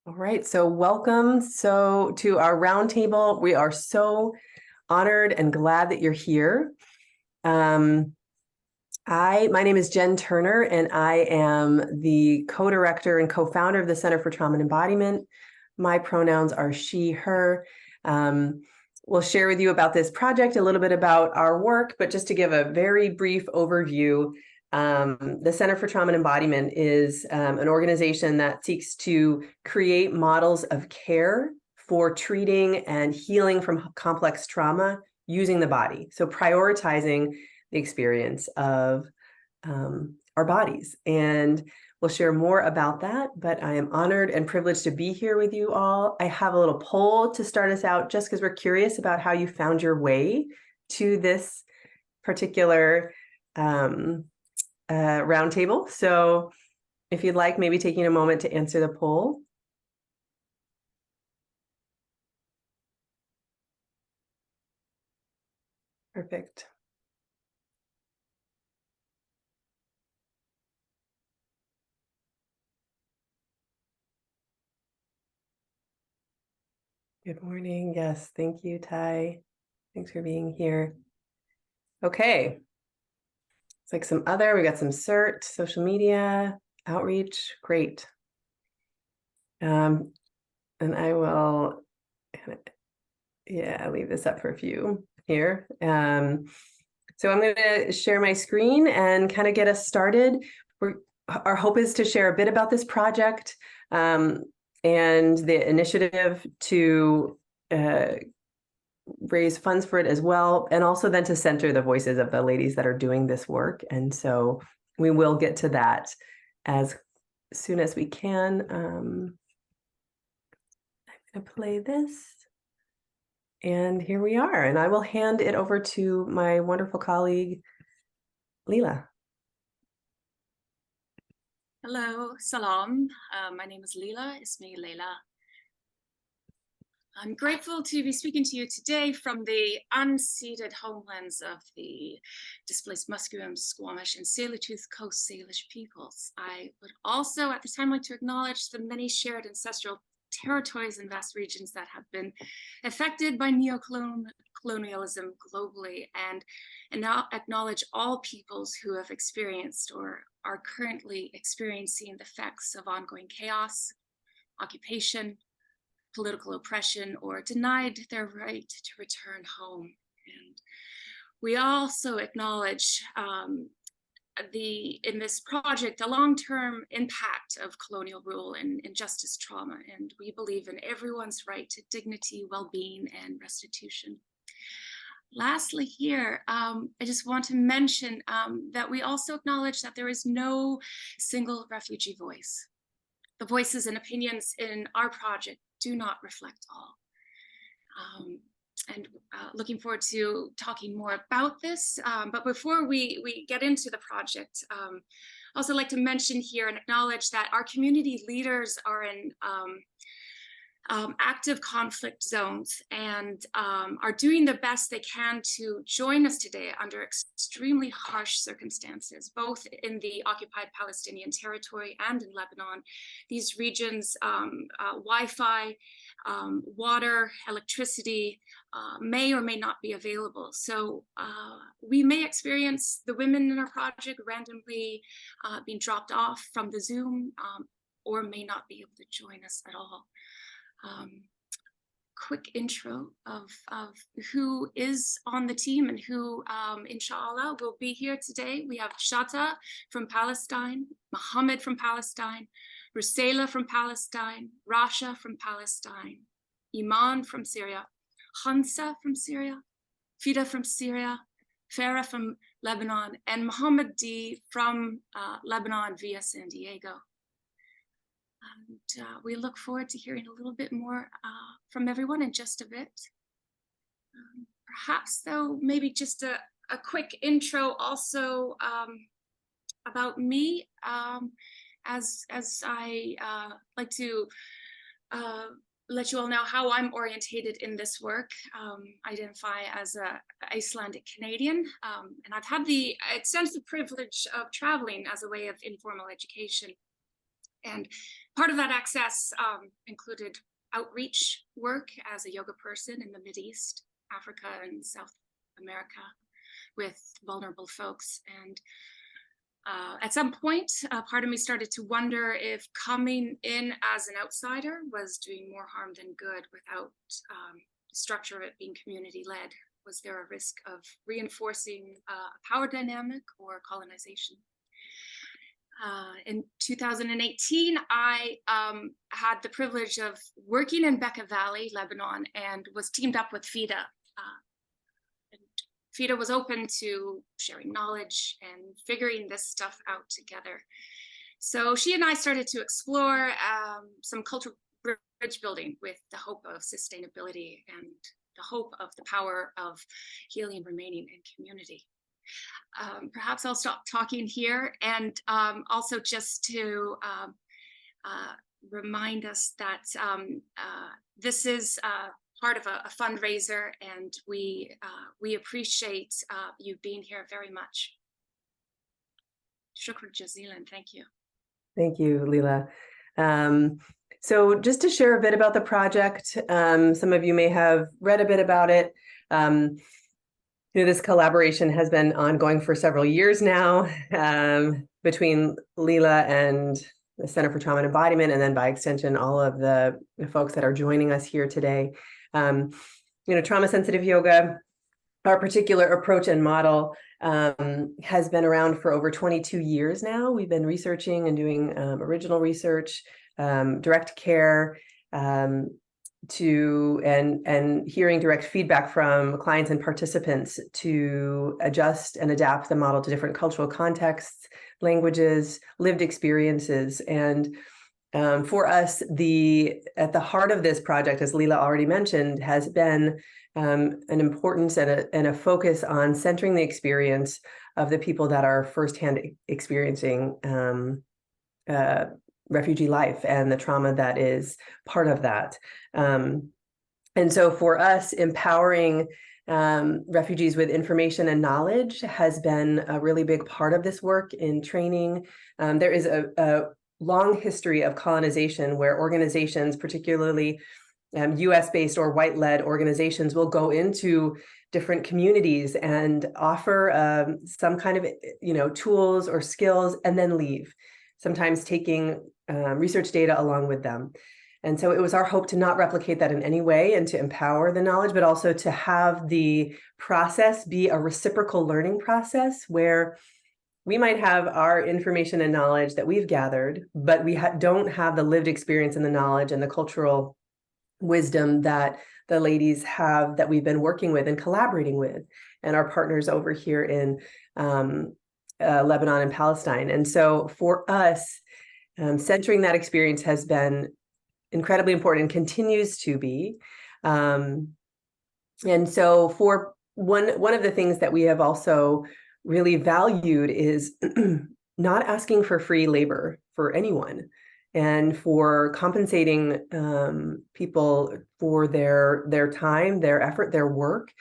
All right, so welcome to our roundtable. We are so honored and glad that you're here. My name is Jen Turner, and I am the co-director and co-founder of the Center for Trauma and Embodiment. My pronouns are she, her. We'll share with you about this project, a little bit about our work, but just to give a very brief overview, the Center for Trauma and Embodiment is an organization that seeks to create models of care for treating and healing from complex trauma using the body. So prioritizing the experience of our bodies. And we'll share more about that, but I am honored and privileged to be here with you all. I have a little poll to start us out just because we're curious about how you found your way to this particular roundtable. So if you'd like, maybe taking a moment to answer the poll. Perfect. Good morning. Yes, thank you, Ty. Thanks for being here. Okay. It's like we got some CERT, social media, outreach. Great. And I will, leave this up for a few here. So I'm going to share my screen and kind of get us started. Our hope is to share a bit about this project and the initiative to raise funds for it as well, and also then to center the voices of the ladies that are doing this work. And so we will get to that as soon as we can. I'm going to play this. And here we are. And I will hand it over to my wonderful colleague, Leela. Hello, salam. My name is Leela. Ismi Leila. I'm grateful to be speaking to you today from the unceded homelands of the displaced Musqueam, Squamish, and Tsleil-Waututh Coast Salish peoples. I would also at this time like to acknowledge the many shared ancestral territories and vast regions that have been affected by neocolonialism globally, and now acknowledge all peoples who have experienced or are currently experiencing the effects of ongoing chaos, occupation, political oppression, or denied their right to return home. And we also acknowledge in this project, the long-term impact of colonial rule and injustice trauma. And we believe in everyone's right to dignity, well-being, and restitution. Lastly here, I just want to mention that we also acknowledge that there is no single refugee voice. The voices and opinions in our project do not reflect all. And looking forward to talking more about this. But before we get into the project, I also like to mention here and acknowledge that our community leaders are in active conflict zones and are doing the best they can to join us today under extremely harsh circumstances, both in the occupied Palestinian territory and in Lebanon. These regions, Wi-Fi, water, electricity may or may not be available. So we may experience the women in our project randomly being dropped off from the Zoom or may not be able to join us at all. Quick intro of who is on the team and who, inshallah, will be here today. We have Shata from Palestine, Mohammed from Palestine, Rusaila from Palestine, Rasha from Palestine, Iman from Syria, Hansa from Syria, Fida from Syria, Farah from Lebanon, and Mohammed D from Lebanon via San Diego. And we look forward to hearing a little bit more from everyone in just a bit. Perhaps, though, maybe just a quick intro also about me, as I like to let you all know how I'm orientated in this work. I identify as an Icelandic Canadian, and I've had the extensive privilege of traveling as a way of informal education. And part of that access included outreach work as a yoga person in the Mideast, Africa, and South America with vulnerable folks. And at some point, part of me started to wonder if coming in as an outsider was doing more harm than good without the structure of it being community-led. Was there a risk of reinforcing a power dynamic or colonization? In 2018, I had the privilege of working in Bekaa Valley, Lebanon, and was teamed up with FIDA. FIDA was open to sharing knowledge and figuring this stuff out together. So she and I started to explore some cultural bridge building with the hope of sustainability and the hope of the power of healing remaining in community. Perhaps I'll stop talking here, and also just to remind us that this is part of a fundraiser, and we appreciate you being here very much. Shukran jazilan, thank you. Thank you, Leila. So just to share a bit about the project, some of you may have read a bit about it. This collaboration has been ongoing for several years now between Leila and the Center for Trauma and Embodiment, and then by extension, all of the folks that are joining us here today. Trauma sensitive yoga, our particular approach and model has been around for over 22 years now. We've been researching and doing original research, direct care, and hearing direct feedback from clients and participants to adjust and adapt the model to different cultural contexts, languages, lived experiences. And for us, at the heart of this project, as Leila already mentioned, has been an importance and a focus on centering the experience of the people that are firsthand experiencing refugee life and the trauma that is part of that. And so for us, empowering refugees with information and knowledge has been a really big part of this work in training. There is a long history of colonization where organizations, particularly US-based or white-led organizations, will go into different communities and offer some kind of tools or skills and then leave, sometimes taking research data along with them. And so it was our hope to not replicate that in any way and to empower the knowledge, but also to have the process be a reciprocal learning process where we might have our information and knowledge that we've gathered, but we don't have the lived experience and the knowledge and the cultural wisdom that the ladies have that we've been working with and collaborating with, and our partners over here in Lebanon and Palestine. And so for us, centering that experience has been incredibly important and continues to be. And so for one of the things that we have also really valued is not asking for free labor for anyone, and for compensating people for their time, their effort, their work.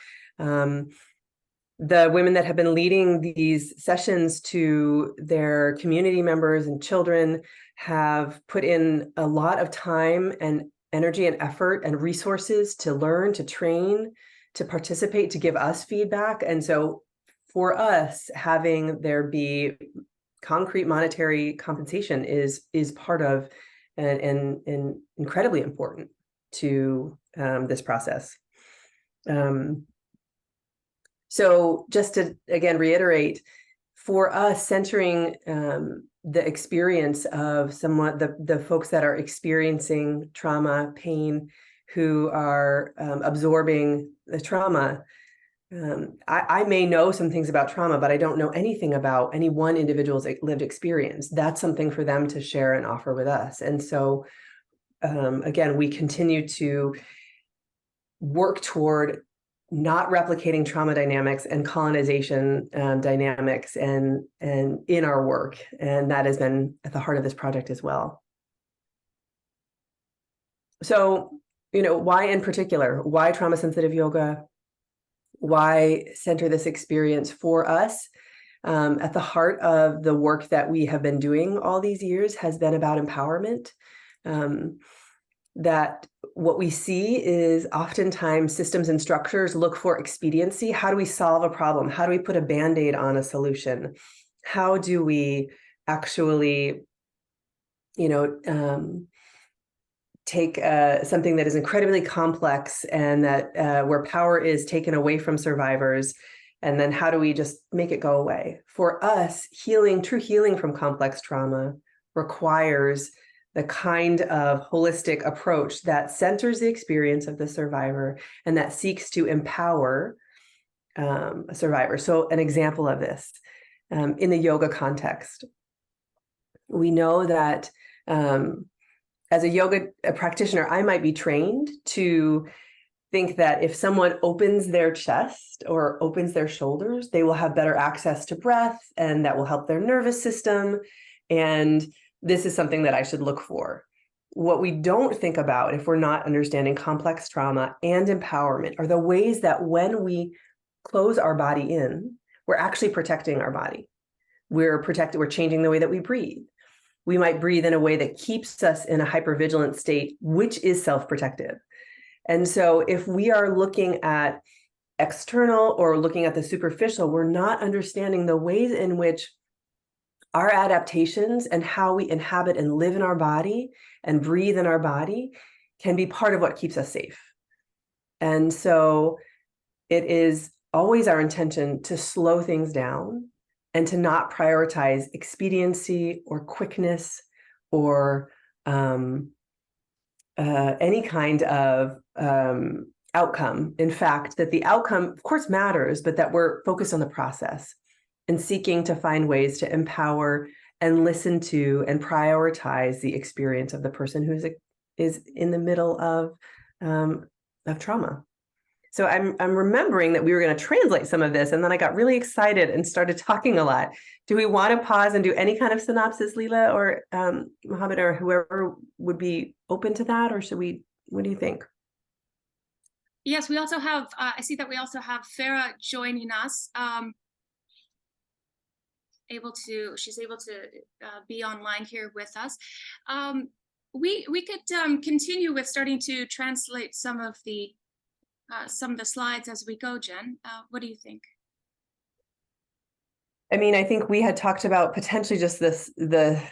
The women that have been leading these sessions to their community members and children have put in a lot of time and energy and effort and resources to learn, to train, to participate, to give us feedback. And so for us, having there be concrete monetary compensation is part of and incredibly important to this process. So just to, again, reiterate, for us, centering the experience of the folks that are experiencing trauma, pain, who are absorbing the trauma. I may know some things about trauma, but I don't know anything about any one individual's lived experience. That's something for them to share and offer with us. And so, again, we continue to work toward not replicating trauma dynamics and colonization dynamics and in our work. And that has been at the heart of this project as well. So, why in particular? Why trauma sensitive yoga? Why center this experience for us? At the heart of the work that we have been doing all these years has been about empowerment. That what we see is oftentimes systems and structures look for expediency. How do we solve a problem? How do we put a Band-Aid on a solution? How do we actually, take something that is incredibly complex and that where power is taken away from survivors, and then how do we just make it go away? For us, true healing from complex trauma requires the kind of holistic approach that centers the experience of the survivor and that seeks to empower a survivor. So an example of this, in the yoga context, we know that as a yoga practitioner, I might be trained to think that if someone opens their chest or opens their shoulders, they will have better access to breath, and that will help their nervous system. And this is something that I should look for. What we don't think about, if we're not understanding complex trauma and empowerment, are the ways that when we close our body in, we're actually protecting our body. We're changing the way that we breathe. We might breathe in a way that keeps us in a hypervigilant state, which is self-protective. And so if we are looking at external or looking at the superficial, we're not understanding the ways in which our adaptations and how we inhabit and live in our body and breathe in our body can be part of what keeps us safe. And so it is always our intention to slow things down and to not prioritize expediency or quickness or any kind of outcome. In fact, that the outcome, of course, matters, but that we're focused on the process and seeking to find ways to empower and listen to and prioritize the experience of the person who is in the middle of trauma. So I'm remembering that we were going to translate some of this, and then I got really excited and started talking a lot. Do we want to pause and do any kind of synopsis, Leela or Mohammed or whoever would be open to that, or should we? What do you think? Yes, we also have. I see that we also have Farah joining us. She's able to be online here with us. We could continue with starting to translate some of the slides as we go, Jen. What do you think? I mean, I think we had talked about potentially just the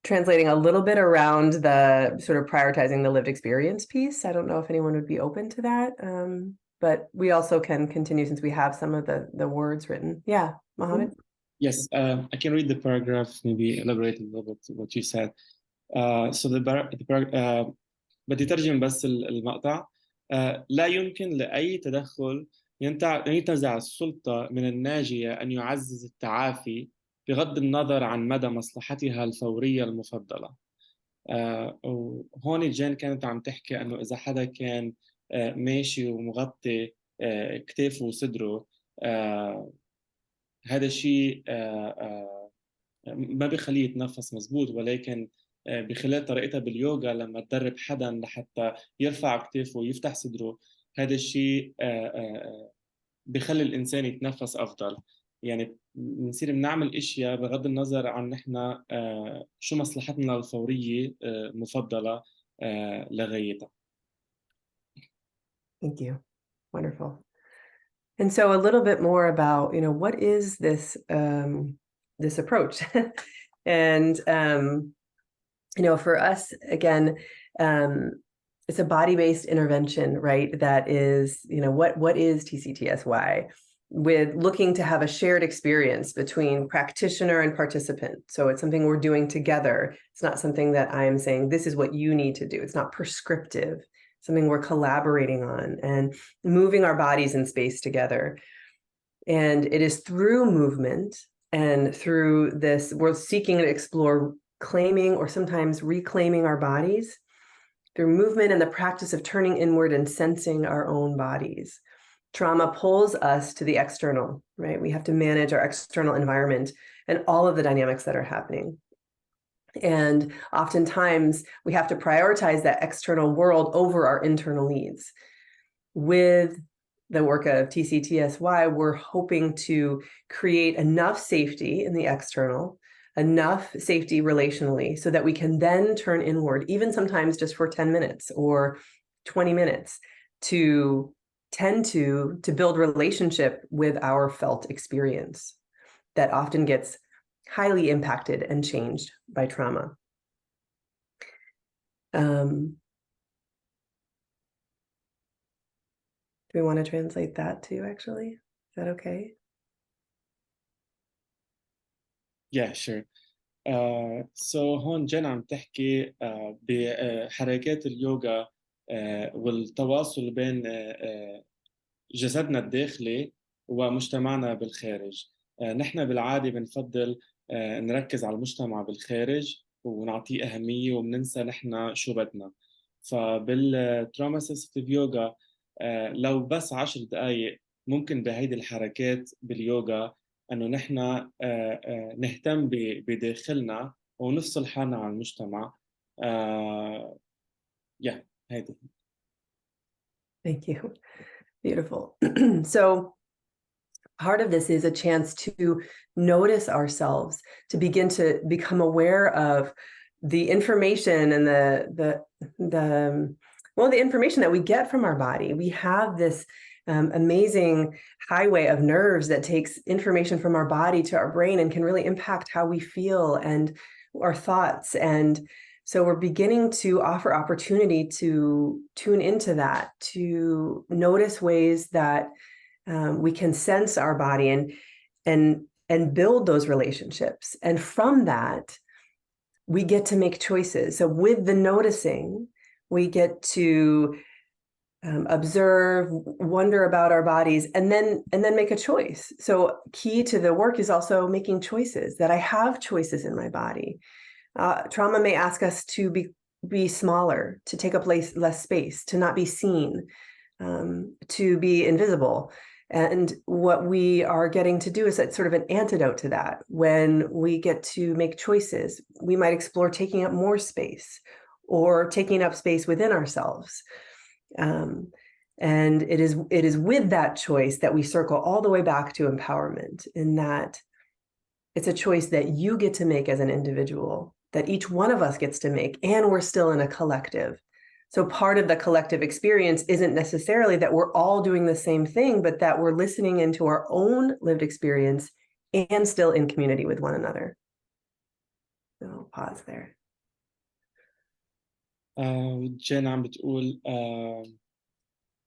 translating a little bit around the sort of prioritizing the lived experience piece. I don't know if anyone would be open to that, but we also can continue since we have some of the words written. Yeah, Mohammed? Yes, I can read the paragraph, maybe elaborate a little bit what you said. So بدي ترجم بس المقطع. لا يمكن لأي تدخل ينتزع السلطة من الناجية أن يعزز التعافي بغض النظر عن مدى مصلحتها الفورية المفضلة. وهون جين كانت عم تحكي أنه إذا حدا كان ماشي ومغطي كتافه وصدره، هذا الشيء ما بيخليه يتنفس مزبوط، ولكن بخلال طريقتها باليوغا لما تدرب حدا لحتى يرفع كتافه ويفتح صدره، هذا الشيء بخلي الإنسان يتنفس أفضل. يعني بنصير بنعمل اشياء بغض النظر عن نحن شو مصلحتنا الفوريه المفضله لغايتها. Thank you. Wonderful. And so a little bit more about, what is this this approach? And for us, again, it's a body-based intervention, right? That is, what is TCTSY? With looking to have a shared experience between practitioner and participant. So it's something we're doing together. It's not something that I am saying, this is what you need to do. It's not prescriptive, something we're collaborating on and moving our bodies in space together. And it is through movement and through this, we're seeking to explore claiming or sometimes reclaiming our bodies through movement and the practice of turning inward and sensing our own bodies. Trauma pulls us to the external, right? We have to manage our external environment and all of the dynamics that are happening. And oftentimes we have to prioritize that external world over our internal needs. With the work of TCTSY, we're hoping to create enough safety in the external, enough safety relationally, so that we can then turn inward, even sometimes just for 10 minutes or 20 minutes, to tend to build relationship with our felt experience that often gets highly impacted and changed by trauma. Do we want to translate that too, actually? Is that okay? Yeah, sure. So هون جين عم تحكي بحركات اليوغا والتواصل بين جسدنا الداخلي ومجتمعنا بالخارج. نحن بالعادة بنفضل نركز على المجتمع بالخارج ونعطيه أهمية وبننسى نحن شو بدنا. فبالتراما سنسيتيف يوغا لو بس 10 دقايق ممكن بهيدي الحركات باليوغا انه نحن نهتم بداخلنا ونفصل حالنا عن المجتمع. هيدي. Thank you. Beautiful. So part of this is a chance to notice ourselves, to begin to become aware of the information and the information that we get from our body. We have this amazing highway of nerves that takes information from our body to our brain and can really impact how we feel and our thoughts. And so we're beginning to offer opportunity to tune into that, to notice ways that we can sense our body and build those relationships. And from that, we get to make choices. So with the noticing, we get to observe, wonder about our bodies, and then make a choice. So key to the work is also making choices, that I have choices in my body. Trauma may ask us to be smaller, to take up less space, to not be seen, to be invisible. And what we are getting to do is that sort of an antidote to that. When we get to make choices, we might explore taking up more space or taking up space within ourselves. And it is with that choice that we circle all the way back to empowerment, in that it's a choice that you get to make as an individual, that each one of us gets to make, and we're still in a collective. So part of the collective experience isn't necessarily that we're all doing the same thing, but that we're listening into our own lived experience and still in community with one another. So I'll pause there. جين عم بتقول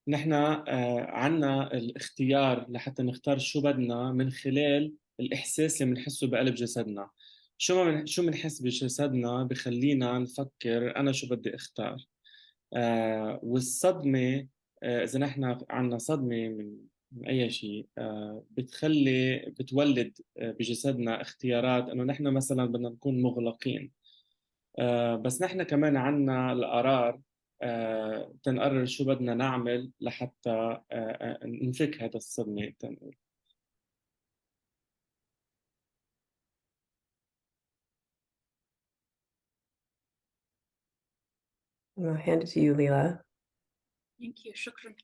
نحن عنا الاختيار لحتى نختار شو بدنا من خلال الإحساس اللي بنحسه بقلب جسدنا. شو بنحس بجسدنا بخلينا نفكر أنا شو بدي أختار. والصدمة إذا نحن عنا صدمة من أي شيء بتولد بجسدنا اختيارات إنه نحن مثلا بدنا نكون مغلقين. بس نحن كمان عنا القرار تنقرر شو بدنا نعمل لحتى نفك هذا الصدمة تنقول. I'll hand it to you, Leela. Thank you, shukran.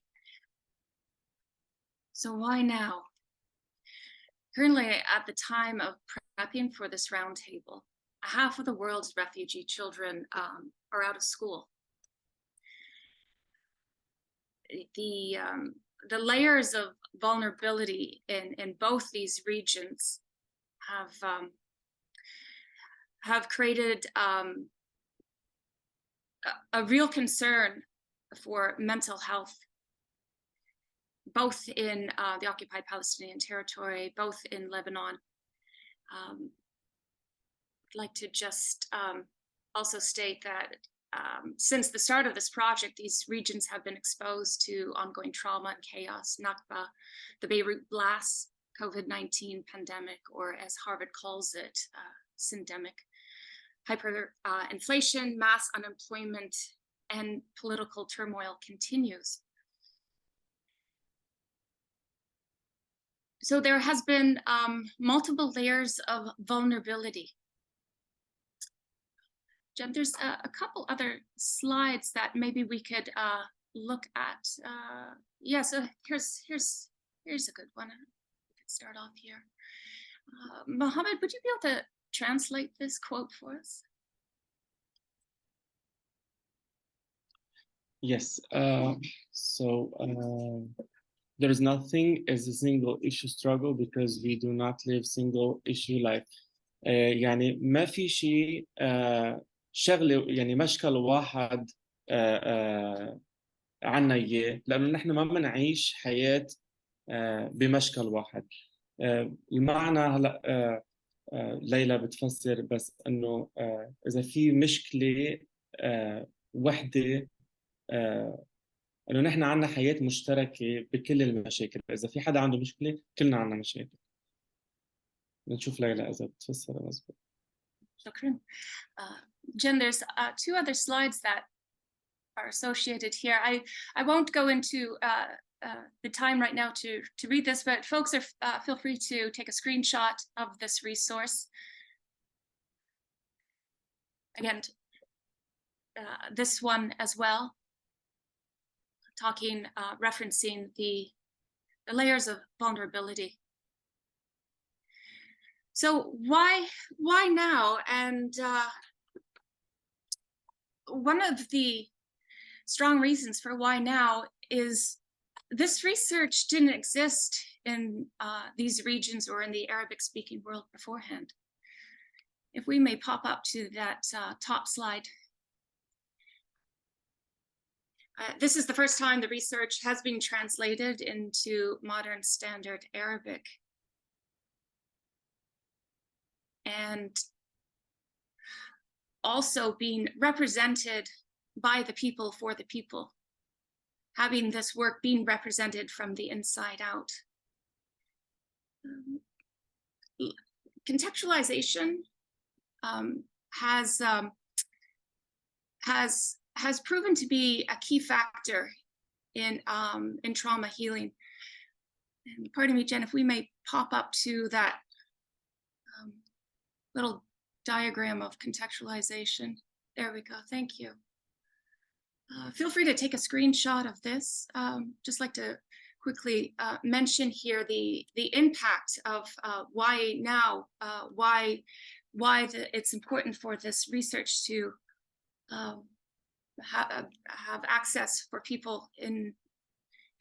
So why now? Currently, at the time of prepping for this roundtable, half of the world's refugee children are out of school. The layers of vulnerability in both these regions have created a real concern for mental health, both in the occupied Palestinian territory, both in Lebanon. I'd like to just also state that since the start of this project, these regions have been exposed to ongoing trauma and chaos, Nakba, the Beirut blast, COVID-19 pandemic, or as Harvard calls it, syndemic. Hyperinflation, mass unemployment, and political turmoil continues. So there has been multiple layers of vulnerability. Jen, there's a couple other slides that maybe we could look at. yeah, so here's a good one. We could start off here. Mohammed, would you be able to translate this quote for us? Yes. There is nothing as a single issue struggle because we do not live single issue life. يعني ما في شيء شغله يعني مشكل واحد عنا إياه لأنه نحن ما بنعيش حياة بمشكل واحد. المعنى هلا ليلى بتفسر بس إنه إذا في مشكلة وحدة إنه نحن عنا حياة مشتركة بكل المشاكل، إذا في حدا عنده مشكلة كلنا عنا مشاكل. نشوف ليلى إذا بتفسر مزبوط. Shukran. Jen, there's two other slides that are associated here. I won't go into the time right now to read this, but folks are feel free to take a screenshot of this resource. Again, this one as well, talking, referencing the layers of vulnerability. So why now? And one of the strong reasons for why now is this research didn't exist in these regions or in the Arabic-speaking world beforehand. If we may pop up to that top slide. This is the first time the research has been translated into modern standard Arabic. And also being represented by the people for the people, having this work being represented from the inside out. Contextualization has proven to be a key factor in trauma healing. And pardon me, Jen, if we may pop up to that little diagram of contextualization. There we go, thank you. Feel free to take a screenshot of this. Just like to quickly mention here the impact of why now, why it's important for this research to have access for people in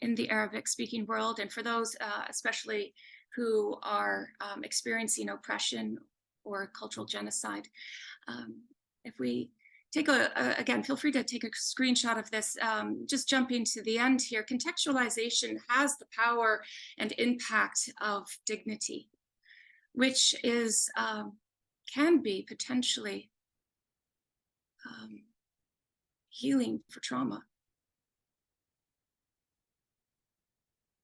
the Arabic-speaking world, and for those especially who are experiencing oppression or cultural genocide. If we take again, feel free to take a screenshot of this. Just jumping to the end here, contextualization has the power and impact of dignity, which is, can be potentially healing for trauma.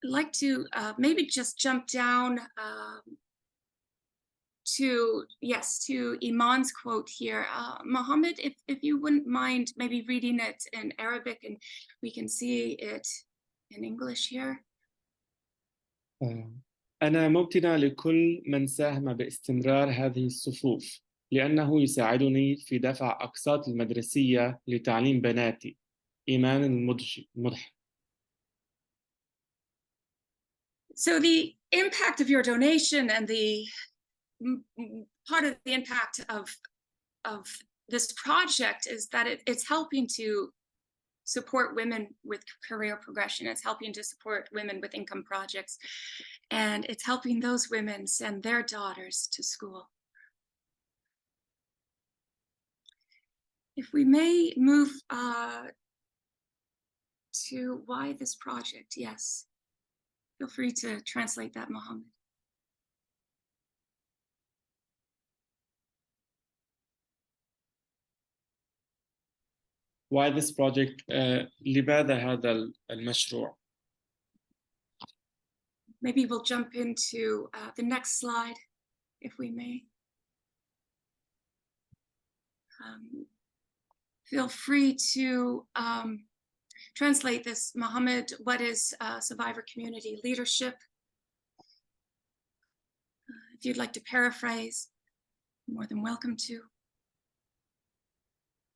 I'd like to maybe just jump down to Iman's quote here. Mohammed, if you wouldn't mind maybe reading it in Arabic and we can see it in English here. أنا ممتنة لكل من ساهم باستمرار هذه الصفوف لأنه يساعدني في دفع أقساط المدرسية لتعليم بناتي. إيمان المضحك. So the impact of your donation and the part of the impact of this project is that it's helping to support women with career progression. It's helping to support women with income projects, and it's helping those women send their daughters to school. If we may move to why this project, yes. Feel free to translate that, Mohammed. Why this project? لماذا هذا المشروع? Maybe we'll jump into the next slide, if we may. Feel free to translate this, Mohammed. What is survivor community leadership? If you'd like to paraphrase, you're more than welcome to.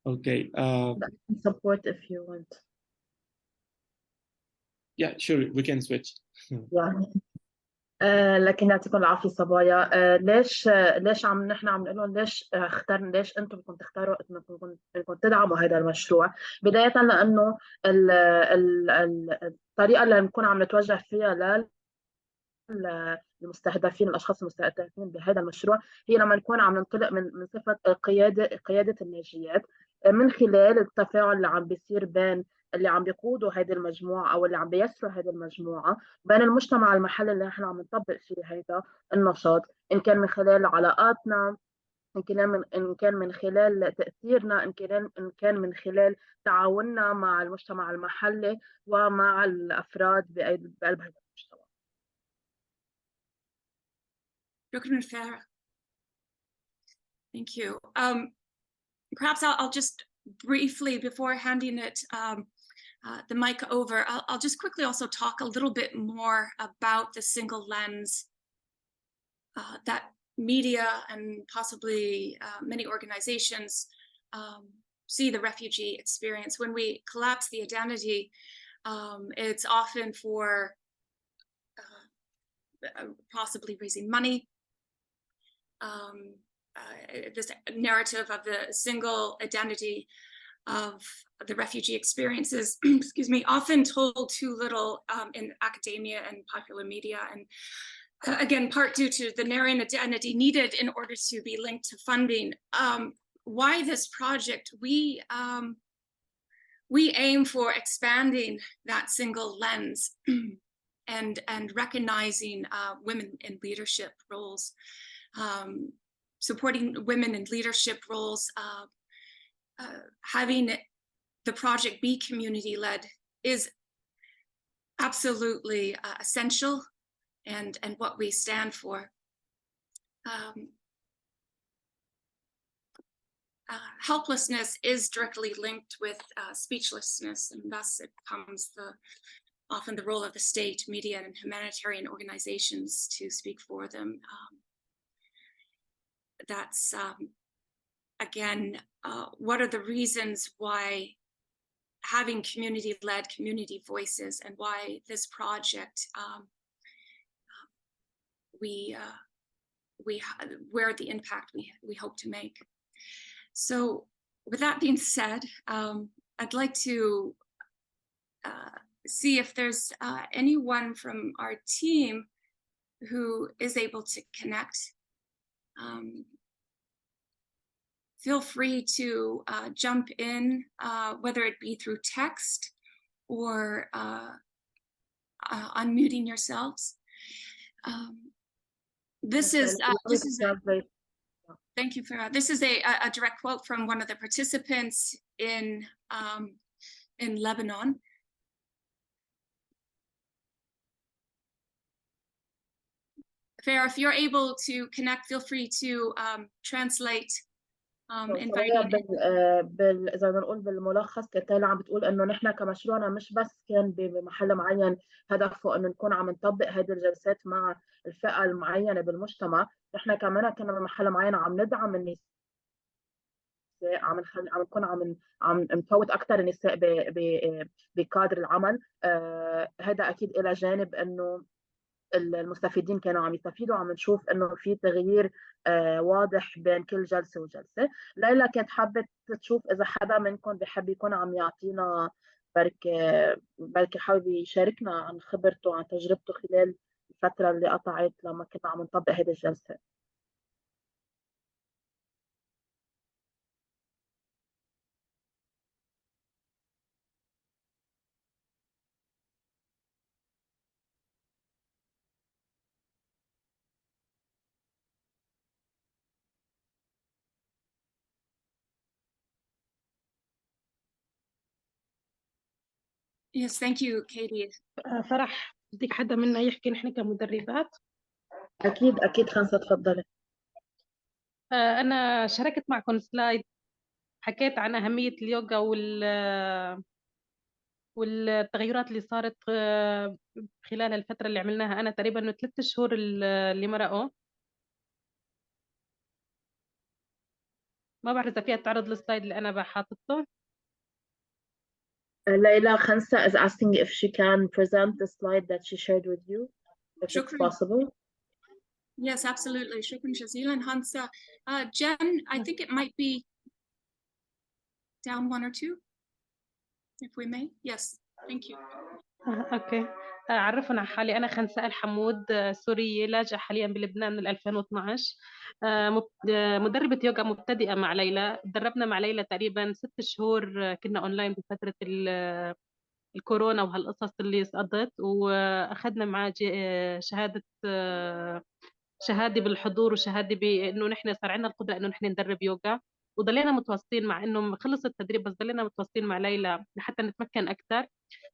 Okay. Support if you want. Yeah, sure, we can switch. يعني لكن يعطيكم العافيه صبايا. ليش نحن عم نقول لهم ليش انتم بدكم تختاروا انكم تدعموا هذا المشروع؟ بدايه لانه الطريقه اللي نكون عم نتوجه فيها المستهدفين، الاشخاص المستهدفين بهذا المشروع، هي لما نكون عم ننطلق من صفه قياده الناجيات، من خلال التفاعل اللي عم بيصير بين اللي عم بيقودوا هذه المجموعه او اللي عم بيسروا هذه المجموعه، بين المجتمع المحلي اللي نحن عم نطبق فيه هذا النشاط، ان كان من خلال علاقاتنا، إن كان من خلال تأثيرنا، إن كان من خلال تعاوننا مع المجتمع المحلي ومع الأفراد بقلب هذا المجتمع. شكرا Farah. Thank you. Perhaps I'll just briefly, before handing it the mic over, I'll just quickly also talk a little bit more about the single lens that media and possibly many organizations see the refugee experience. When we collapse the identity, it's often for possibly raising money. This narrative of the single identity of the refugee experiences, excuse me, often told too little in academia and popular media. And again, part due to the narrowing identity needed in order to be linked to funding. Why this project? We aim for expanding that single lens and recognizing women in leadership roles. Supporting women in leadership roles, having the project be community-led is absolutely essential and what we stand for. Helplessness is directly linked with speechlessness, and thus it becomes often the role of the state, media, and humanitarian organizations to speak for them. That's again, what are the reasons why having community-led, community voices, and why this project, where the impact we hope to make. So with that being said, I'd like to see if there's anyone from our team who is able to connect. Feel free to jump in, whether it be through text or unmuting yourselves. This is thank you, Farah. This is a direct quote from one of the participants in Lebanon. Farah, if you're able to connect, feel free to translate. إذا بنقول بالملخص كالتالي، عم بتقول إنه نحن كمشروعنا مش بس كان بمحل معين هدفه إنه نكون عم نطبق هذه الجلسات مع الفئة المعينة بالمجتمع، نحن كمان كنا بمحل معين عم ندعم النساء، عم نكون عم نفوت أكثر النساء بكادر العمل. هذا أكيد إلى جانب إنه المستفيدين كانوا عم يستفيدوا، عم نشوف انه في تغيير واضح بين كل جلسه وجلسه. ليلى كانت حابه تشوف اذا حدا منكم بحب يكون عم يعطينا بركي حابب يشاركنا عن خبرته، عن تجربته خلال الفتره اللي قطعت لما كنا عم نطبق هذه الجلسه. Yes, thank you, Katie. فرح، بدك حدا منا يحكي نحن كمدربات؟ أكيد خمسة، تفضلي. أنا شاركت معكم سلايد حكيت عن أهمية اليوغا والتغيرات اللي صارت خلال الفترة اللي عملناها. أنا تقريبا 3 شهور اللي مرقوا. ما بعرف إذا فيها تعرض السلايد اللي أنا بحاطته. Layla Khansa is asking if she can present the slide that she shared with you, if it's Shukran. possible. Yes, absolutely. Shukran jazilan, Hansa. Jen, I think it might be down one or two, if we may. Yes, thank you. اوكي. اعرفنا عن حالي، انا خنساء الحمود، سورية لاجئة حاليا بلبنان من 2012. مدربة يوغا مبتدئة مع ليلى. دربنا مع ليلى تقريبا 6 شهور، كنا اونلاين بفترة الكورونا وهالقصص اللي سقطت، واخذنا معاه شهادة، شهادة بالحضور وشهادة بانه نحن صار عندنا القدرة انه نحن ندرب يوغا. وضلينا متواصلين مع انه خلص التدريب، بس ضلينا متواصلين مع ليلى لحتى نتمكن اكثر.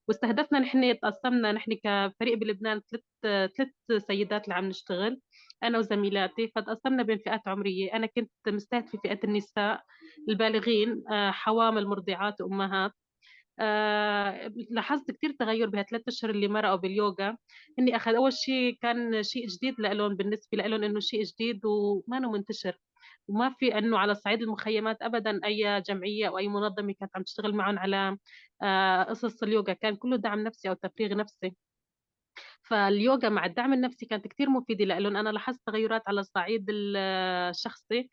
واستهدفنا نحن، تقسمنا نحن كفريق بلبنان ثلاث سيدات اللي عم نشتغل، انا وزميلاتي. فتقسمنا بين فئات عمريه. انا كنت مستهدفه فئه النساء البالغين، حوامل، مرضعات، امهات. لاحظت كثير تغير بهال3 اشهر اللي مرقوا باليوغا. اني اخذ اول شيء كان شيء جديد لهم، بالنسبه لهم انه شيء جديد وما انه منتشر، وما في انه على صعيد المخيمات ابدا اي جمعيه او اي منظمه كانت عم تشتغل معهم على قصص اليوغا. كان كله دعم نفسي او تفريغ نفسي. فاليوغا مع الدعم النفسي كانت كتير مفيدة لهم. أنا لاحظت تغيرات على الصعيد الشخصي.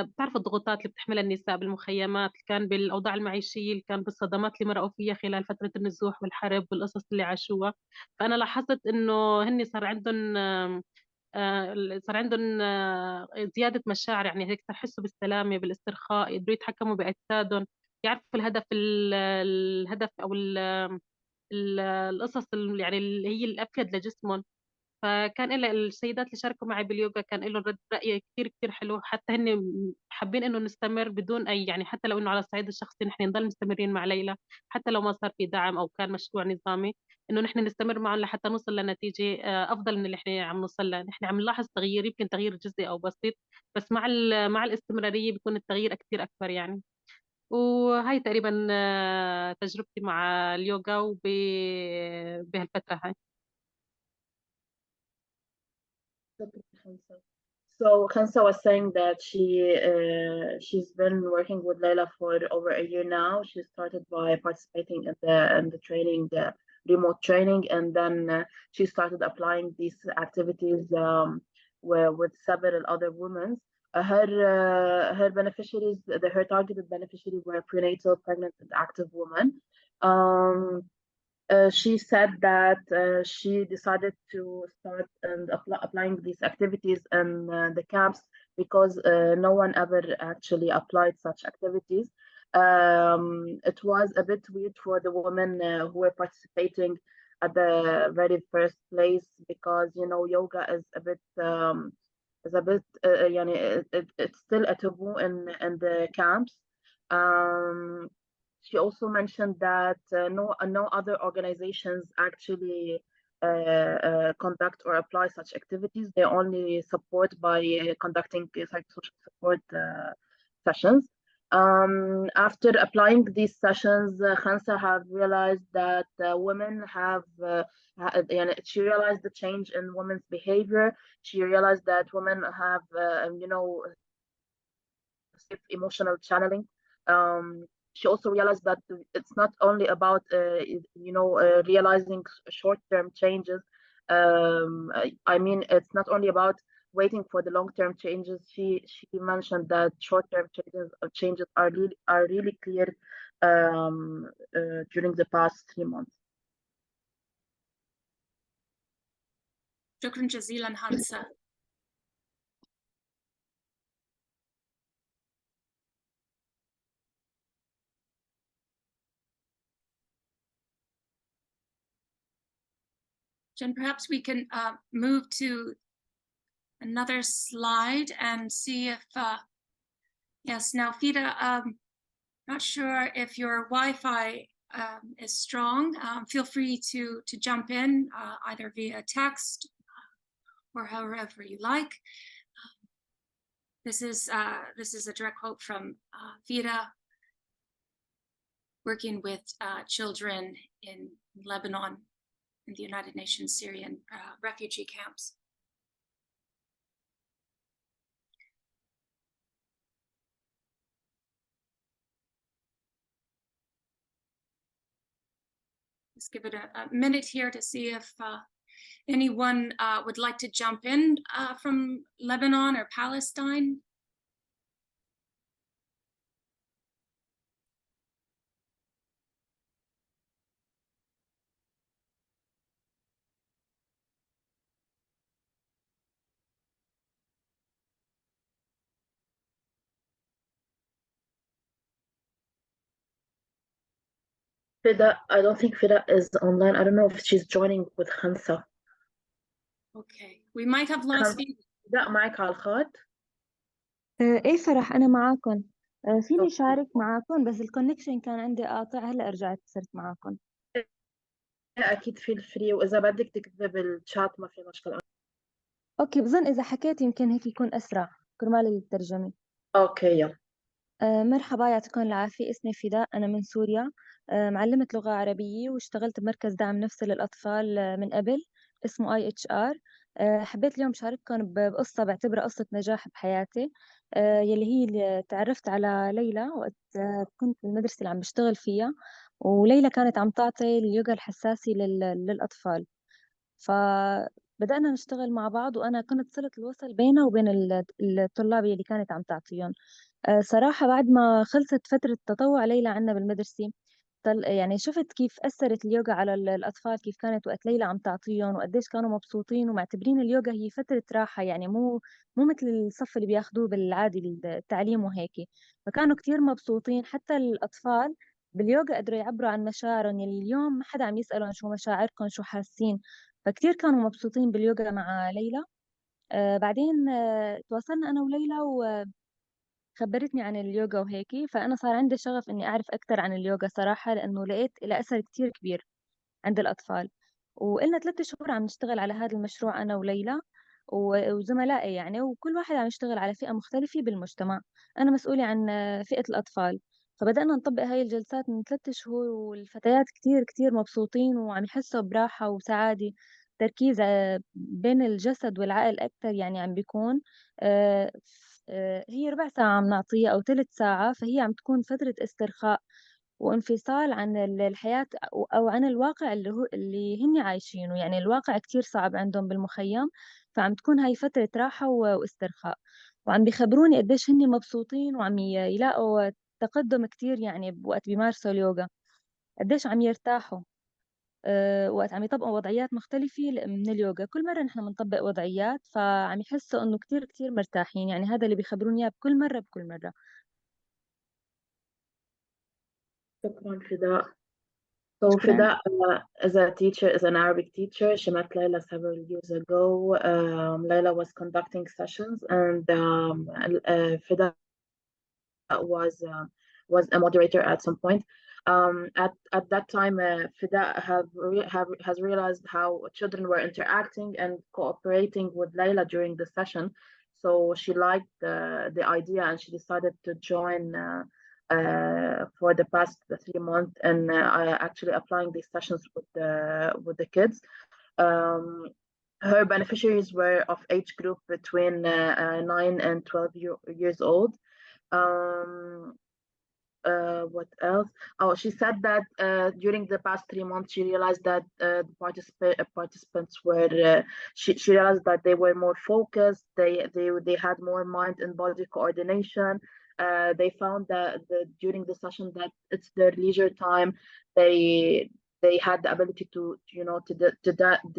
بتعرف الضغوطات اللي بتحملها النساء بالمخيمات، كان بالأوضاع المعيشية، اللي كان بالصدمات اللي مرقوا فيها خلال فترة النزوح والحرب والقصص اللي عاشوها. فأنا لاحظت إنه هن صار عندهم صار عندهم زيادة مشاعر، يعني هيك تحسوا بالسلامة، بالاسترخاء، يقدروا يتحكموا بأجسادهم، يعرفوا الهدف، الهدف أو القصص يعني اللي هي الأفيد لجسمهم. فكان إلا السيدات اللي شاركوا معي باليوغا كان لهم رد رأي كثير كثير حلو، حتى هن حابين إنه نستمر بدون أي، يعني حتى لو إنه على الصعيد الشخصي نحن نضل مستمرين مع ليلى، حتى لو ما صار في دعم أو كان مشروع نظامي، إنه نحن نستمر معهم لحتى نوصل لنتيجة أفضل من اللي إحنا عم نوصل لها. نحن عم نلاحظ تغيير، يمكن تغيير جزئي أو بسيط، بس مع مع الاستمرارية بيكون التغيير كثير أكبر يعني. وهي تقريبا تجربتي مع اليوغا بهالفترة هاي. So Khansa was saying that she's been working with Layla for over a year now. She started by participating in the training, the remote training, and then she started applying these activities with several other women. Her beneficiaries, her targeted beneficiaries were prenatal, pregnant, and active women. She said that she decided to start and applying these activities in the camps because no one ever actually applied such activities. It was a bit weird for the women who were participating at the very first place because yoga is a bit it's still a taboo in the camps. Um, she also mentioned that no other organizations actually conduct or apply such activities. They only support by conducting psychosocial support sessions. After applying these sessions, Khansa have realized that women have, she realized the change in women's behavior. She realized that women have, emotional channeling. She also realized that it's not only about realizing short-term changes. I mean, it's not only about waiting for the long-term changes. She mentioned that short-term changes are really clear during the past 3 months. شكرا جزيلا هانسا. Jen, perhaps we can move to another slide and see if, yes, now Fida, not sure if your Wi-Fi is strong. Feel free to jump in either via text or however you like. This is a direct quote from Fida, working with children in Lebanon, in the United Nations Syrian refugee camps. just give it a minute here to see if anyone would like to jump in from Lebanon or Palestine. Fida, I don't think Fida is online. I don't know if she's joining with Khansa. Okay, we might have lost خمسة. you. فداء معك على الخط؟ ايه فرح انا معاكم. فيني شارك معاكم بس الكونكشن كان عندي قاطع، هلا رجعت صرت معاكم. اكيد في الفري، واذا بدك تكتبي بالشات ما في مشكله. اوكي، بظن اذا حكيت يمكن هيك يكون اسرع كرمال الترجمة. اوكي يلا. مرحبا، يعطيكم العافية. اسمي فداء، أنا من سوريا. معلمة لغة عربية واشتغلت بمركز دعم نفسي للأطفال من قبل، اسمه IHR. حبيت اليوم شارككم بقصة بعتبرها قصة نجاح بحياتي، يلي هي اللي تعرفت على ليلى وقت كنت بالمدرسة اللي عم بشتغل فيها. وليلى كانت عم تعطي اليوغا الحساسي للأطفال، فبدأنا نشتغل مع بعض، وأنا كنت صلة الوصل بينها وبين الطلاب اللي كانت عم تعطيهم. صراحة بعد ما خلصت فترة تطوع ليلى عنا بالمدرسة، يعني شفت كيف أثرت اليوغا على الأطفال، كيف كانت وقت ليلى عم تعطيهم وقديش كانوا مبسوطين ومعتبرين اليوغا هي فترة راحة، يعني مو مثل الصف اللي بياخدوه بالعادي التعليم وهيك. فكانوا كتير مبسوطين، حتى الأطفال باليوغا قدروا يعبروا عن مشاعرهم، يلي اليوم ما حدا عم يسألهم شو مشاعركم شو حاسين. فكتير كانوا مبسوطين باليوغا مع ليلى. بعدين تواصلنا أنا وليلى خبرتني عن اليوغا وهيك، فأنا صار عندي شغف إني أعرف أكثر عن اليوغا صراحة، لأنه لقيت لها أثر كتير كبير عند الأطفال. وقلنا 3 شهور عم نشتغل على هذا المشروع أنا وليلى وزملائي يعني، وكل واحد عم يشتغل على فئة مختلفة بالمجتمع. أنا مسؤولة عن فئة الأطفال. فبدأنا نطبق هاي الجلسات من 3 شهور، والفتيات كتير كتير مبسوطين وعم يحسوا براحة وسعادة. تركيز بين الجسد والعقل أكتر، يعني عم بيكون هي ربع ساعة عم نعطيها أو 3 ساعة، فهي عم تكون فترة استرخاء وانفصال عن الحياة أو عن الواقع اللي هن عايشينه. يعني الواقع كتير صعب عندهم بالمخيم، فعم تكون هاي فترة راحة واسترخاء. وعم بيخبروني قديش هن مبسوطين وعم يلاقوا تقدم كتير، يعني بوقت بيمارسوا اليوغا قديش عم يرتاحوا. وقت عم يطبقوا وضعيات مختلفة من اليوغا. كل مرة نحن بنطبق وضعيات فعم يحسوا إنه كتير كتير مرتاحين، يعني هذا اللي بيخبروني إياه بكل مرة بكل مرة. شكرا فداء. So شكرا. Fida, as a teacher, as an Arabic teacher, she met Layla several years ago. Layla was conducting sessions, and Fida was a moderator at some point. At that time, Fida has realized how children were interacting and cooperating with Layla during the session. So she liked the idea, and she decided to join for the past 3 months, and actually applying these sessions with the kids. Her beneficiaries were of age group between 9 and 12 years old. What else? Oh, she said that during the past 3 months, she realized that the participants were. She realized that they were more focused. They had more mind and body coordination. They found that during the session that it's their leisure time. They had the ability to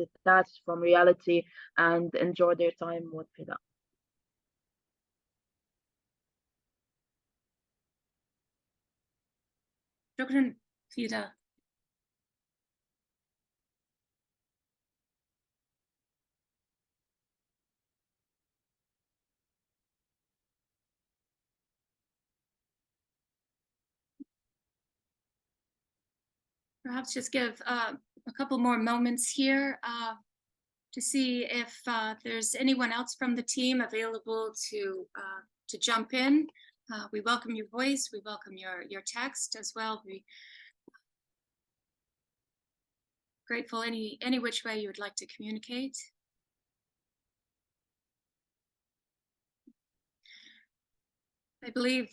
detach from reality and enjoy their time with Fida. شكرا فيدا. Perhaps just give a couple more moments here to see if there's anyone else from the team available to jump in. We welcome your voice. We welcome your text as well. We grateful any which way you would like to communicate. I believe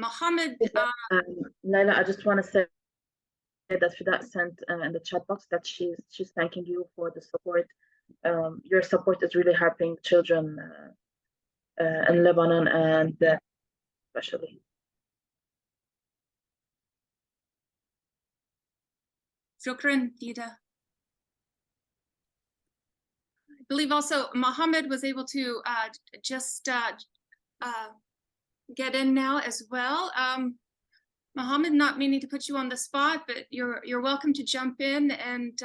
Mohammed. Layla, I just want to say that Fida sent in the chat box that she's thanking you for the support. Your support is really helping children in Lebanon and especially. Shukran, Dida. I believe also Mohammed was able to just get in now as well. Mohammed, not meaning to put you on the spot, but you're welcome to jump in and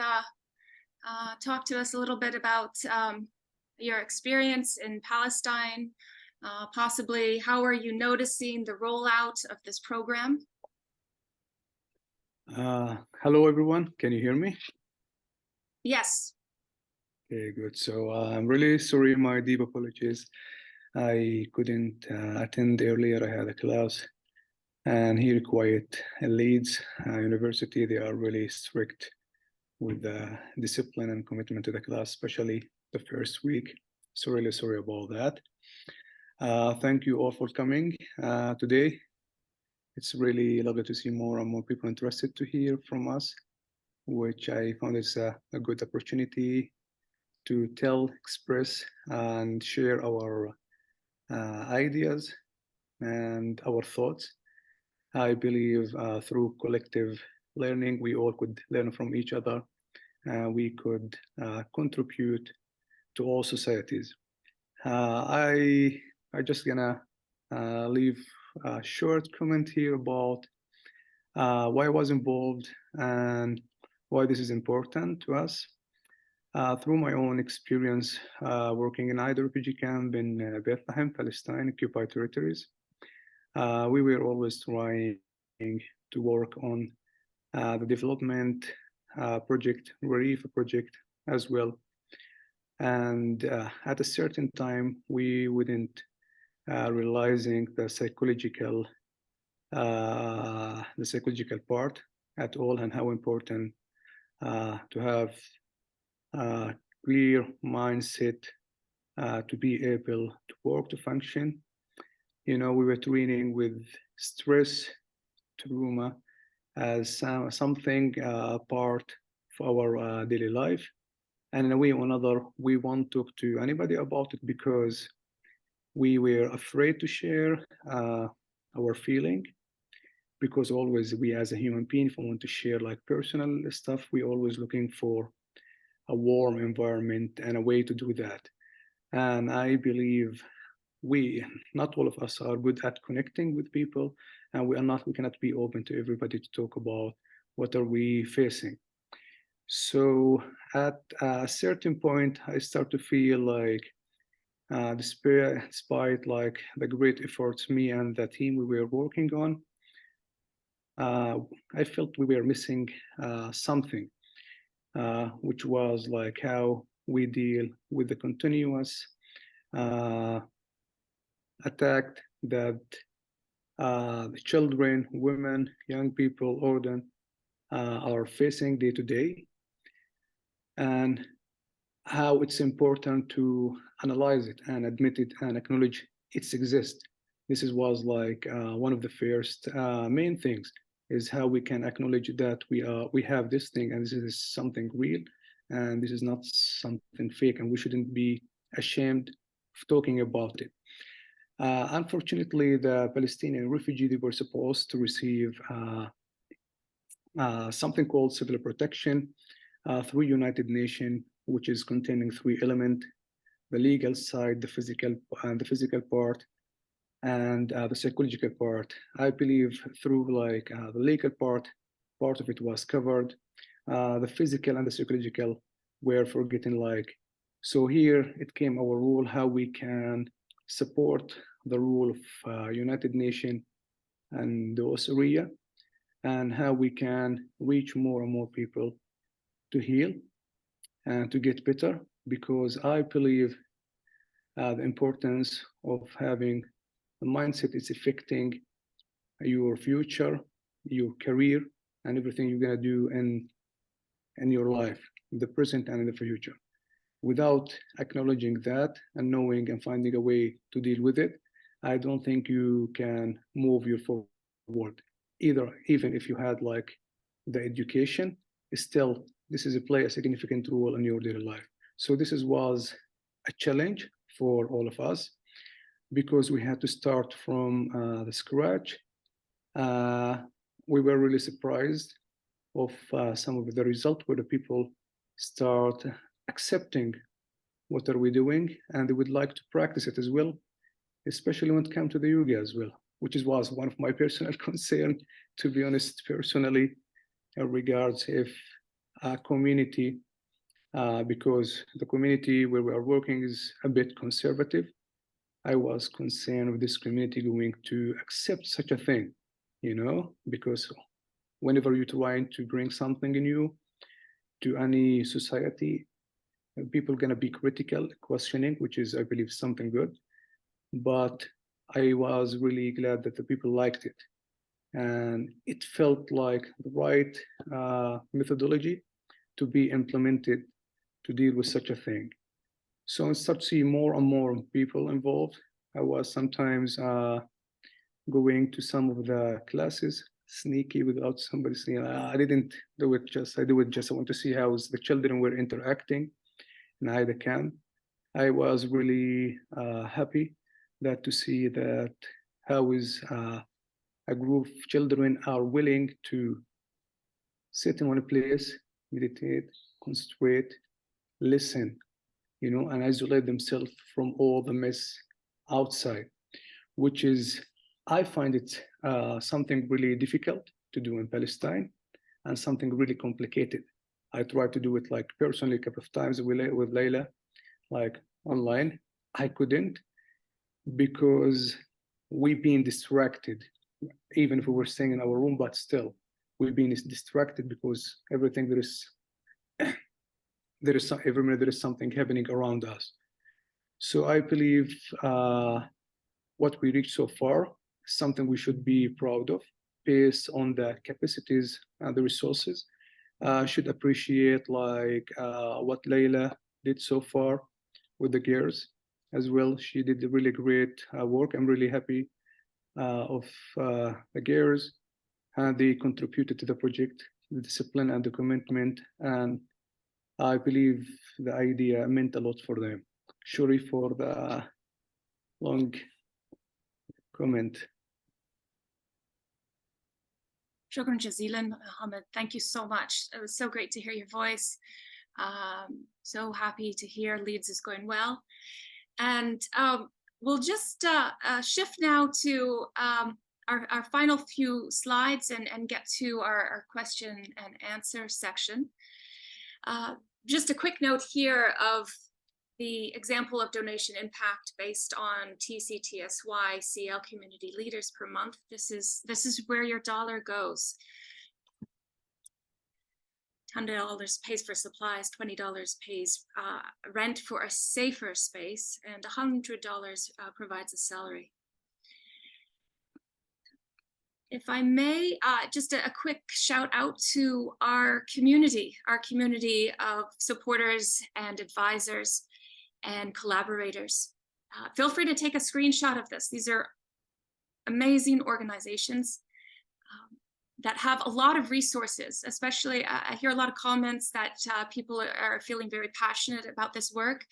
talk to us a little bit about your experience in Palestine, possibly how are you noticing the rollout of this program? Hello, everyone. Can you hear me? Yes. Okay, good. So I'm really sorry, my deep apologies. I couldn't attend earlier. I had a class, and here quiet Leeds University, they are really strict with the discipline and commitment to the class, especially the first week. So really sorry about that. Thank you all for coming today. It's really lovely to see more and more people interested to hear from us, which I found is a good opportunity to tell, express, and share our ideas and our thoughts. I believe through collective learning, we all could learn from each other. We could contribute to all societies. I just gonna leave a short comment here about why I was involved and why this is important to us. Through my own experience working in either refugee camp in Bethlehem, Palestine, occupied territories, we were always trying to work on the development project, relief project as well. And at a certain time, we wouldn't realizing the psychological part at all, and how important to have a clear mindset to be able to work, to function. You know, we were training with stress, trauma as something part of our daily life. And in a way or another, we won't talk to anybody about it because we were afraid to share our feeling. Because always we as a human being, if we want to share like personal stuff, we're always looking for a warm environment and a way to do that. And I believe not all of us are good at connecting with people, and we cannot be open to everybody to talk about what are we facing. So at a certain point, I start to feel like despite like the great efforts me and the team we were working on, I felt we were missing something, which was like how we deal with the continuous attack that the children, women, young people, Jordan are facing day to day, and how it's important to analyze it and admit it and acknowledge its exist. This was like one of the first main things, is how we can acknowledge that we have this thing, and this is something real, and this is not something fake, and we shouldn't be ashamed of talking about it. Unfortunately, the Palestinian refugee, they were supposed to receive something called civil protection through United Nations, which is containing 3 elements: the legal side, the physical part, and the psychological part. I believe through like the legal part of it was covered. The physical and the psychological were forgetting. Like, so here it came our rule how we can support the rule of United Nations and those area, and how we can reach more and more people to heal and to get better, because I believe the importance of having a mindset is affecting your future, your career, and everything you're gonna do in your life, in the present and in the future. Without acknowledging that and knowing and finding a way to deal with it, I don't think you can move your forward, even if you had like the education, still this is play a significant role in your daily life. So this was a challenge for all of us because we had to start from the scratch. We were really surprised of some of the result where the people start accepting what are we doing, and they would like to practice it as well, especially when it comes to the yoga as well, which was one of my personal concern, to be honest, personally, in regards if a community, because the community where we are working is a bit conservative. I was concerned with this community going to accept such a thing, you know, because whenever you're trying to bring something new to any society, people are going to be critical, questioning, which is, I believe, something good. But I was really glad that the people liked it. And it felt like the right methodology to be implemented to deal with such a thing. So I start to see more and more people involved. I was sometimes going to some of the classes sneaky without somebody saying, I didn't do it just, I do it just, I want to see how the children were interacting and how they can. I was really happy that to see that how is a group of children are willing to sit in one place, meditate, concentrate, listen, you know, and isolate themselves from all the mess outside, which is, I find it something really difficult to do in Palestine and something really complicated. I tried to do it like personally a couple of times with Layla, like online. I couldn't because we've been distracted, even if we were staying in our room, but still we've been distracted because everything every minute there is something happening around us. So I believe what we reached so far is something we should be proud of based on the capacities and the resources. Should appreciate like what Layla did so far with the girls as well. She did really great work. I'm really happy of the girls, and they contributed to the project, the discipline and the commitment, and I believe the idea meant a lot for them. Sorry for the long comment. Shukran jazilan, Mohammed. Thank you so much. It was so great to hear your voice. So happy to hear Leeds is going well. And we'll just shift now to our final few slides and get to our question and answer section. Just a quick note here of the example of donation impact based on TCTSY CL community leaders per month. This is where your dollar goes. $100 pays for supplies, $20 pays rent for a safer space, and $100 provides a salary. If I may, just a quick shout out to our community of supporters and advisors and collaborators. Feel free to take a screenshot of this. These are amazing organizations that have a lot of resources, especially I hear a lot of comments that people are feeling very passionate about this work.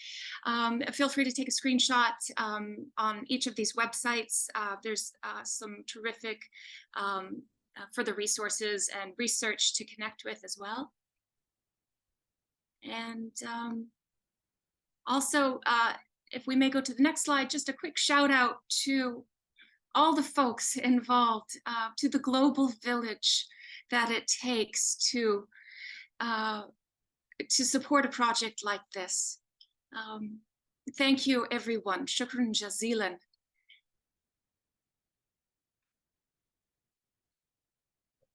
Feel free to take a screenshot on each of these websites. There's some terrific further resources and research to connect with as well. And also, if we may go to the next slide, just a quick shout out to all the folks involved, to the global village that it takes to support a project like this. Thank you, everyone. Shukran jazilan.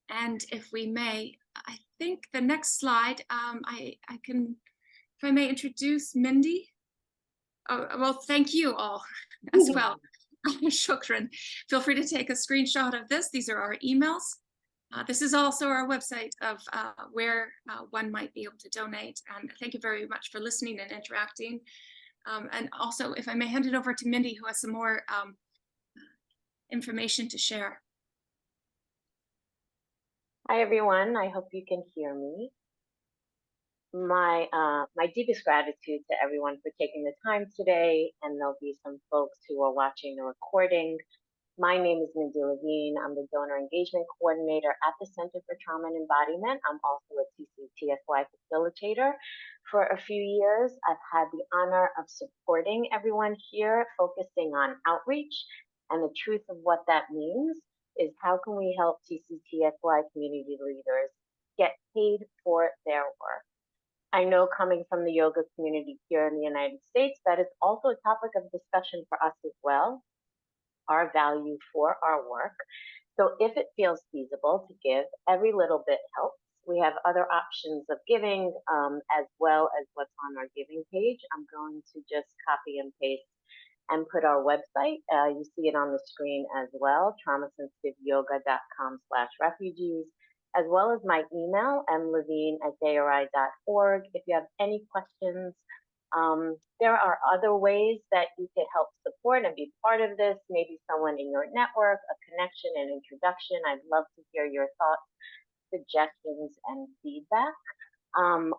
And if we may, I think the next slide, I can, if I may introduce Mindy. Oh, well, thank you all as well. Shukran. Feel free to take a screenshot of this. These are our emails. This is also our website of where one might be able to donate. And thank you very much for listening and interacting. And also, if I may hand it over to Mindy, who has some more information to share. Hi, everyone. I hope you can hear me. My deepest gratitude to everyone for taking the time today, and there'll be some folks who are watching the recording. My name is Mindy Levine. I'm the Donor Engagement Coordinator at the Center for Trauma and Embodiment. I'm also a TCTSY facilitator. For a few years, I've had the honor of supporting everyone here, focusing on outreach. And the truth of what that means is how can we help TCTSY community leaders get paid for their work? I know coming from the yoga community here in the United States, that is also a topic of discussion for us as well, our value for our work. So if it feels feasible to give, every little bit helps. We have other options of giving as well as what's on our giving page. I'm going to just copy and paste and put our website. You see it on the screen as well, traumasensitiveyoga.com/refugees, as well as my email, mlevine@dri.org. If you have any questions, there are other ways that you could help support and be part of this. Maybe someone in your network, a connection, an introduction. I'd love to hear your thoughts, suggestions, and feedback.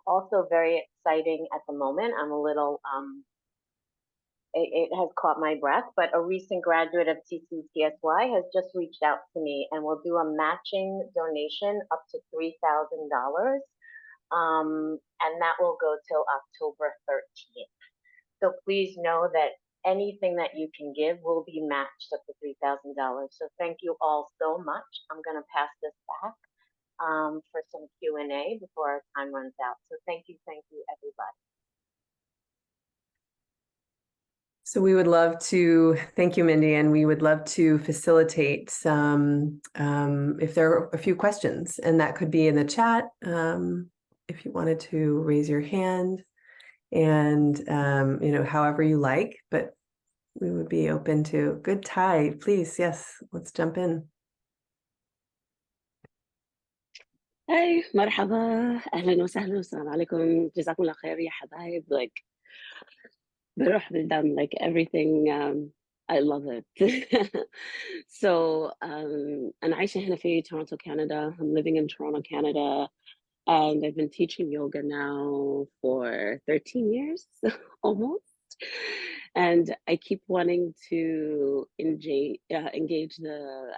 Also very exciting at the moment. I'm a little, it has caught my breath, but a recent graduate of TCTSY has just reached out to me and will do a matching donation up to $3,000. And that will go till October 13th. So please know that anything that you can give will be matched up to $3,000. So thank you all so much. I'm going to pass this back for some Q&A before our time runs out. So thank you, everybody. So we would love to, thank you, Mindy, and we would love to facilitate some, if there are a few questions, and that could be in the chat, if you wanted to raise your hand, and, however you like, but we would be open to. Good, Ty, please, yes, let's jump in. هاي مرحبا أهلا وسهلا والسلام عليكم جزاكم الله خير يا حبايب like بروح بالدم like everything I love it so أنا عايشة هنا في Toronto Canada. I'm living in Toronto Canada and I've been teaching yoga now for 13 years almost. And I keep wanting to engage the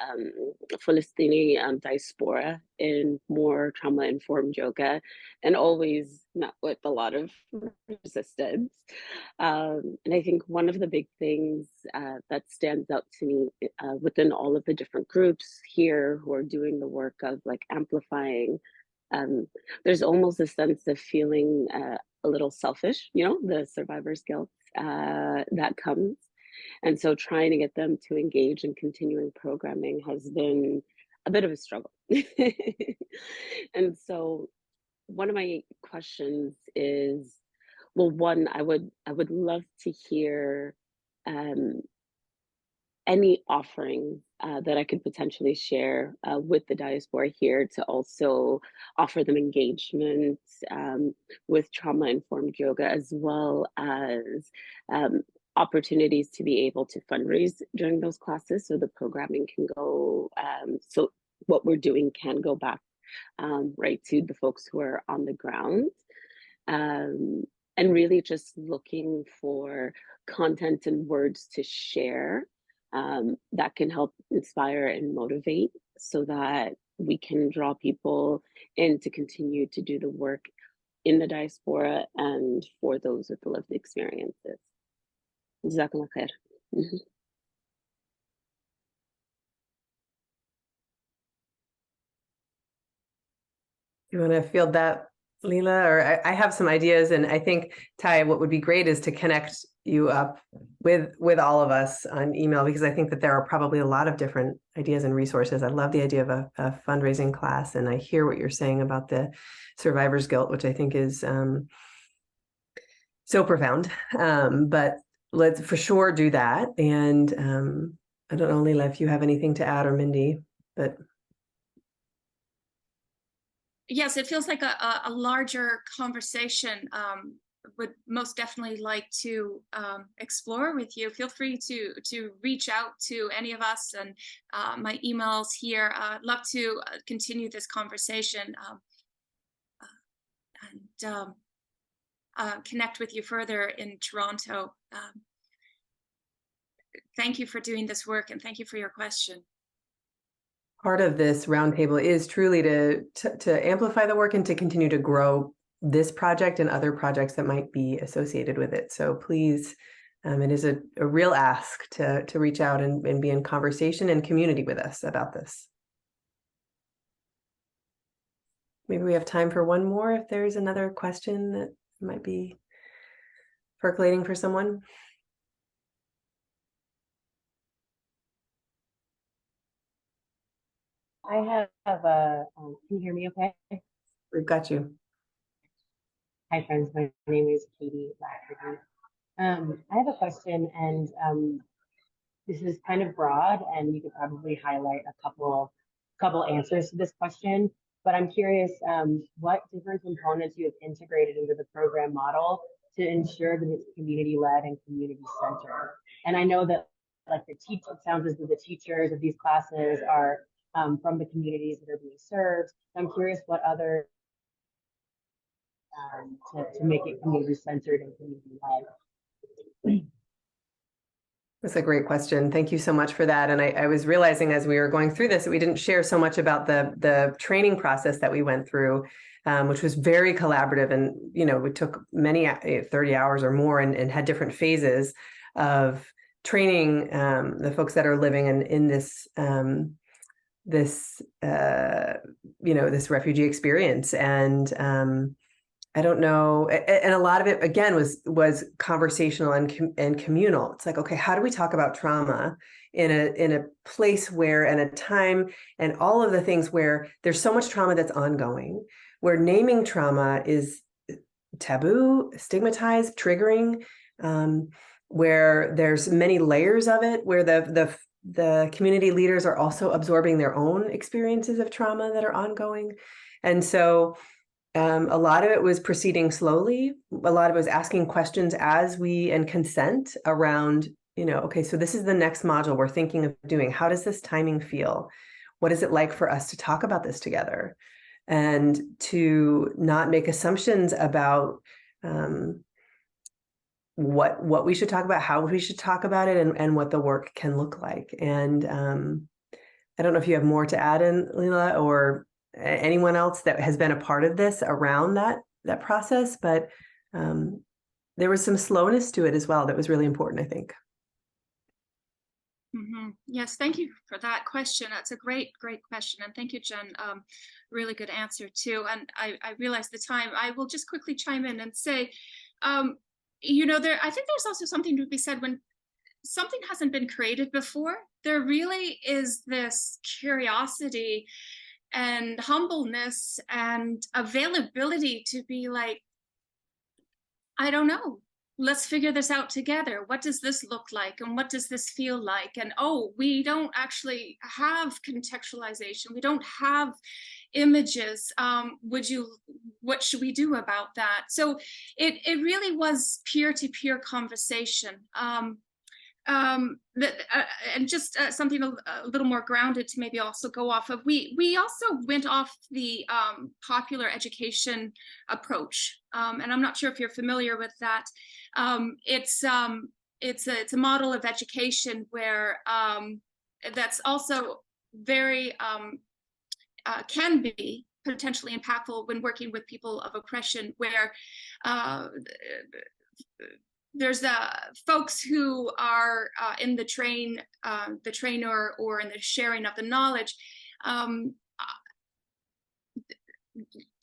Palestinian diaspora in more trauma-informed yoga, and always met with a lot of resistance. And I think one of the big things that stands out to me within all of the different groups here who are doing the work of like amplifying, there's almost a sense of feeling a little selfish, the survivor's guilt that comes. And so trying to get them to engage in continuing programming has been a bit of a struggle. And so one of my questions is, well, one, I would love to hear any offerings that I could potentially share with the diaspora here to also offer them engagement with trauma-informed yoga, as well as opportunities to be able to fundraise during those classes so the programming can go, so what we're doing can go back right to the folks who are on the ground. And really just looking for content and words to share that can help inspire and motivate so that we can draw people in to continue to do the work in the diaspora and for those with the lived experiences. Jazakallah khair. You want to field that, Leela? Or I have some ideas, and I think, Ty, what would be great is to connect you up with all of us on email, because I think that there are probably a lot of different ideas and resources. I love the idea of a fundraising class, and I hear what you're saying about the survivor's guilt, which I think is so profound. But let's for sure do that. And I don't know, Leela, if you have anything to add, or Mindy, but... Yes, it feels like a larger conversation would most definitely like to explore with you, feel free to reach out to any of us, and my email's here. I'd love to continue this conversation and connect with you further in Toronto. Thank you for doing this work, and thank you for your question. Part of this roundtable is truly to amplify the work and to continue to grow this project and other projects that might be associated with it. So please, it is a real ask to reach out and be in conversation and community with us about this. Maybe we have time for one more if there's another question that might be percolating for someone. I have a, can you hear me okay? We've got you. Hi friends, my name is Katie Lafferty. I have a question, and this is kind of broad, and you could probably highlight a couple answers to this question, but I'm curious what different components you have integrated into the program model to ensure that it's community-led and community-centered. And I know that like it sounds as though the teachers of these classes are from the communities that are being served. I'm curious what other to make it community-centered and community-led. That's a great question. Thank you so much for that. And I was realizing as we were going through this that we didn't share so much about the training process that we went through, which was very collaborative. And, you know, we took many 30 hours or more and had different phases of training the folks that are living in this this refugee experience. And I don't know, and a lot of it again was conversational and communal. It's like, okay, how do we talk about trauma in a place where, and a time, and all of the things where there's so much trauma that's ongoing, where naming trauma is taboo, stigmatized, triggering, where there's many layers of it, where the community leaders are also absorbing their own experiences of trauma that are ongoing. And so a lot of it was proceeding slowly. A lot of it was asking questions and consent around, okay, so this is the next module we're thinking of doing. How does this timing feel? What is it like for us to talk about this together? And to not make assumptions about what we should talk about, how we should talk about it, and what the work can look like. And I don't know if you have more to add in, Leela, or anyone else that has been a part of this around that process, but there was some slowness to it as well that was really important, I think. Mm-hmm. Yes, thank you for that question. That's a great question. And thank you, Jen. Really good answer too. And I realize the time. I will just quickly chime in and say, I think there's also something to be said when something hasn't been created before. There really is this curiosity and humbleness and availability to be like, I don't know, let's figure this out together. What does this look like? And what does this feel like? And we don't actually have contextualization. We don't have images. What should we do about that? So it really was peer-to-peer conversation. And just something a little more grounded to maybe also go off of. We also went off the popular education approach, and I'm not sure if you're familiar with that. It's a model of education where that's also very can be potentially impactful when working with people of oppression, where there's folks who are in the trainer or in the sharing of the knowledge.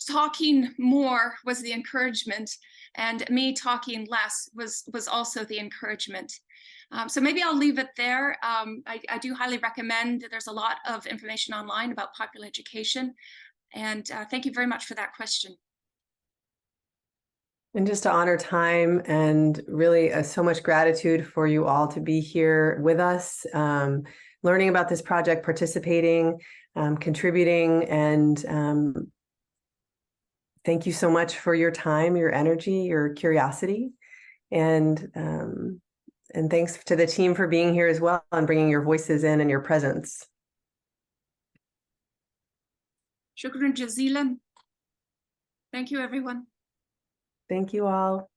Talking more was the encouragement, and me talking less was also the encouragement. So maybe I'll leave it there. I do highly recommend. There's a lot of information online about popular education, and thank you very much for that question. And just to honor time, and really so much gratitude for you all to be here with us, learning about this project, participating, contributing, and thank you so much for your time, your energy, your curiosity, and thanks to the team for being here as well and bringing your voices in and your presence. Shukran jazilan. Thank you, everyone. Thank you all.